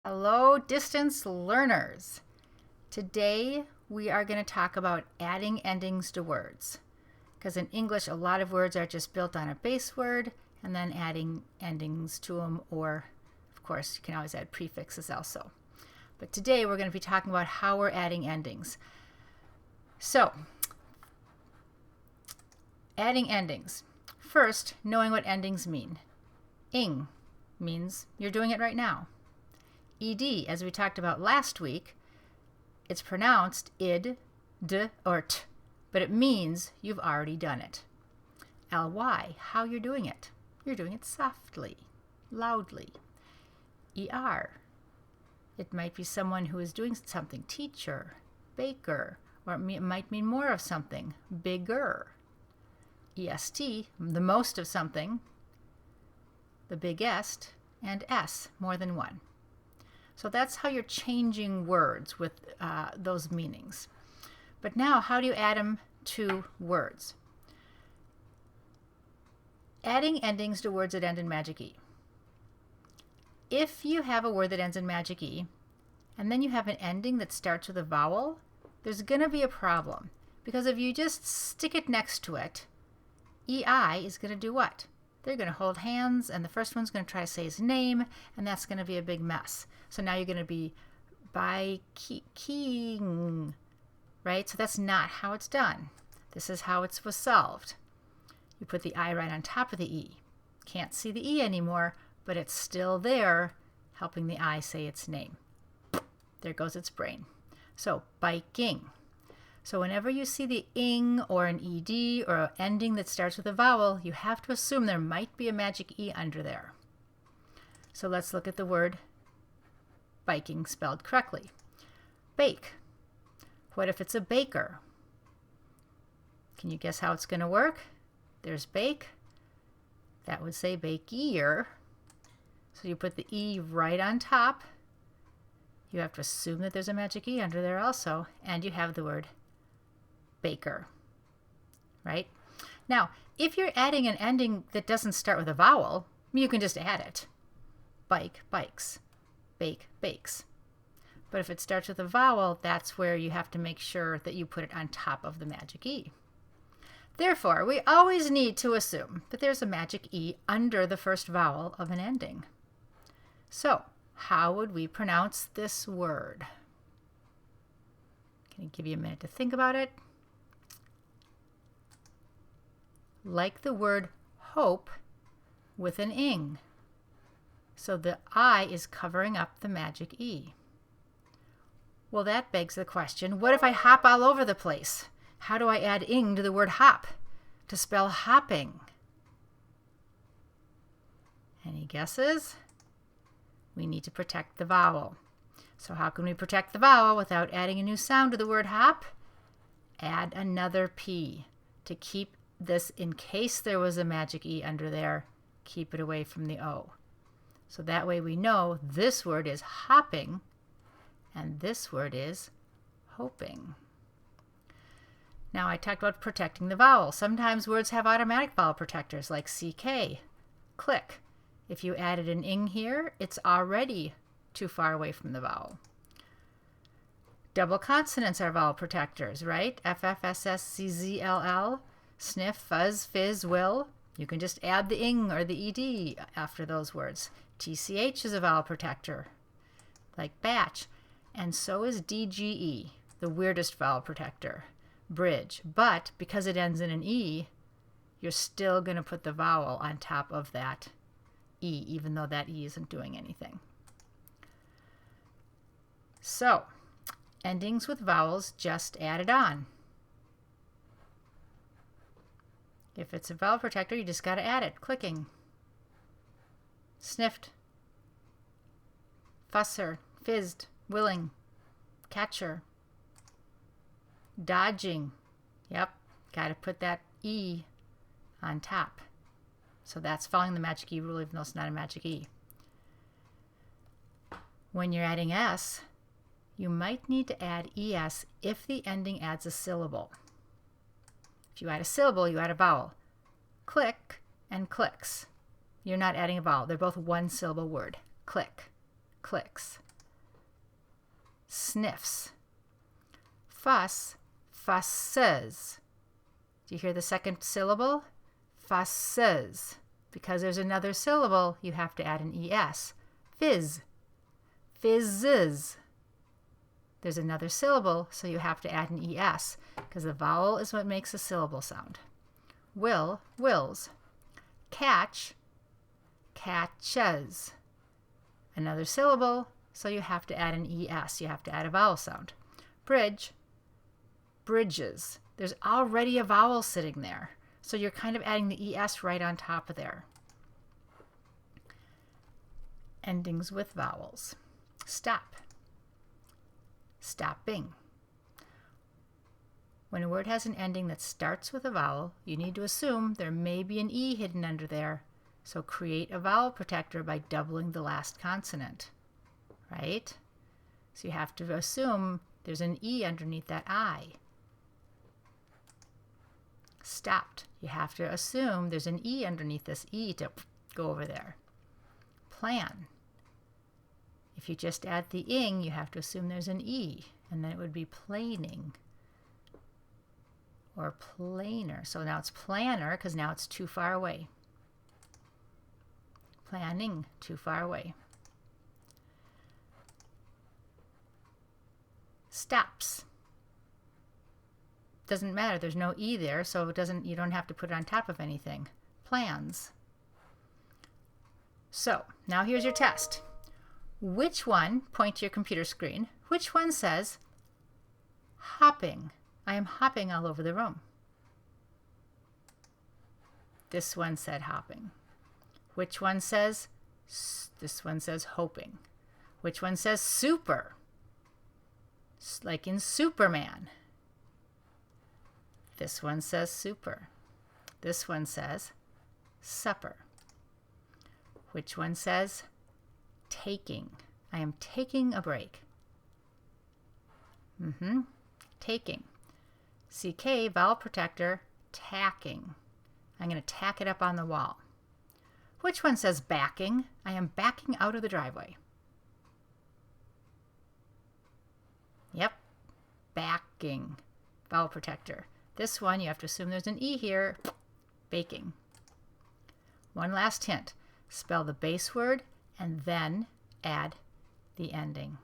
Hello, distance learners. Today we are going to talk about adding endings to words. Because in English, a lot of words are just built on a base word and then adding endings to them, or of course, you can always add prefixes also. But today we're going to be talking about how we're adding endings. So, adding endings. First, knowing what endings mean. Ing means you're doing it right now. Ed, as we talked about last week, it's pronounced id, d, or t, but it means you've already done it. Ly, how you're doing it. You're doing it softly, loudly. Er, it might be someone who is doing something, teacher, baker, or it might mean more of something, bigger. Est, the most of something, the biggest, and s, more than one. So that's how you're changing words with those meanings. But now, how do you add them to words? Adding endings to words that end in magic E. If you have a word that ends in magic E, and then you have an ending that starts with a vowel, there's going to be a problem. Because if you just stick it next to it, EI is going to do what? They're going to hold hands, and the first one's going to try to say his name, and that's going to be a big mess. So now you're going to be king, right? So that's not how it's done. This is how it was solved. You put the I right on top of the E. Can't see the E anymore, but it's still there, helping the I say its name. There goes its brain. So biking. So whenever you see the ing or an ed or an ending that starts with a vowel, you have to assume there might be a magic E under there. So let's look at the word biking spelled correctly. Bake. What if it's a baker? Can you guess how it's going to work? There's bake. That would say bakier. So you put the E right on top. You have to assume that there's a magic E under there also, and you have the word baker, right? Now, if you're adding an ending that doesn't start with a vowel, you can just add it. Bike, bikes. Bake, bakes. But if it starts with a vowel, that's where you have to make sure that you put it on top of the magic E. Therefore, we always need to assume that there's a magic E under the first vowel of an ending. So, how would we pronounce this word? Can I give you a minute to think about it? Like the word hope with an ing. So the I is covering up the magic E. Well, that begs the question, what if I hop all over the place? How do I add ing to the word hop to spell hopping? Any guesses? We need to protect the vowel. So how can we protect the vowel without adding a new sound to the word hop? Add another P to keep this, in case there was a magic E under there, keep it away from the O. So that way we know this word is hopping and this word is hoping. Now I talked about protecting the vowel. Sometimes words have automatic vowel protectors like CK, click. If you added an ing here, it's already too far away from the vowel. Double consonants are vowel protectors, right? FFSSCZLL, sniff, fuzz, fizz, will. You can just add the ing or the ed after those words. TCH is a vowel protector, like batch. And so is DGE, the weirdest vowel protector, bridge. But because it ends in an E, you're still going to put the vowel on top of that E, even though that E isn't doing anything. So, endings with vowels just added on. If it's a vowel protector, you just got to add it. Clicking. Sniffed. Fusser. Fizzed. Willing. Catcher. Dodging. Yep, got to put that E on top. So that's following the magic E rule, even though it's not a magic E. When you're adding S, you might need to add ES if the ending adds a syllable. If you add a syllable, you add a vowel. Click and clicks. You're not adding a vowel. They're both one syllable word. Click, clicks. sniffs. Fuss, fusses. Do you hear the second syllable? Fusses. Because there's another syllable, you have to add an ES. Fizz, fizzes. There's another syllable, so you have to add an ES, because the vowel is what makes a syllable sound. Will, wills. Catch, catches. Another syllable, so you have to add an ES. You have to add a vowel sound. Bridge, bridges. There's already a vowel sitting there, so you're kind of adding the ES right on top of there. Endings with vowels. Stop, stopping. When a word has an ending that starts with a vowel, you need to assume there may be an E hidden under there, so create a vowel protector by doubling the last consonant, right? So you have to assume there's an E underneath that I. Stopped. You have to assume there's an E underneath this E to go over there. Plan. If you just add the ing, you have to assume there's an E, and then it would be planing or planer. So now it's planner because now it's too far away. Planning, too far away. Stops. Doesn't matter, there's no E there, so you don't have to put it on top of anything. Plans. So now here's your test. Which one, point to your computer screen, which one says hopping? I am hopping all over the room. This one said hopping. Which one says, this one says hoping. Which one says super? Like in Superman. This one says super. This one says supper. Which one says taking? I am taking a break. Taking. CK, vowel protector, tacking. I'm going to tack it up on the wall. Which one says backing? I am backing out of the driveway. Yep, backing, vowel protector. This one, you have to assume there's an E here, baking. One last hint. Spell the base word and then add the ending.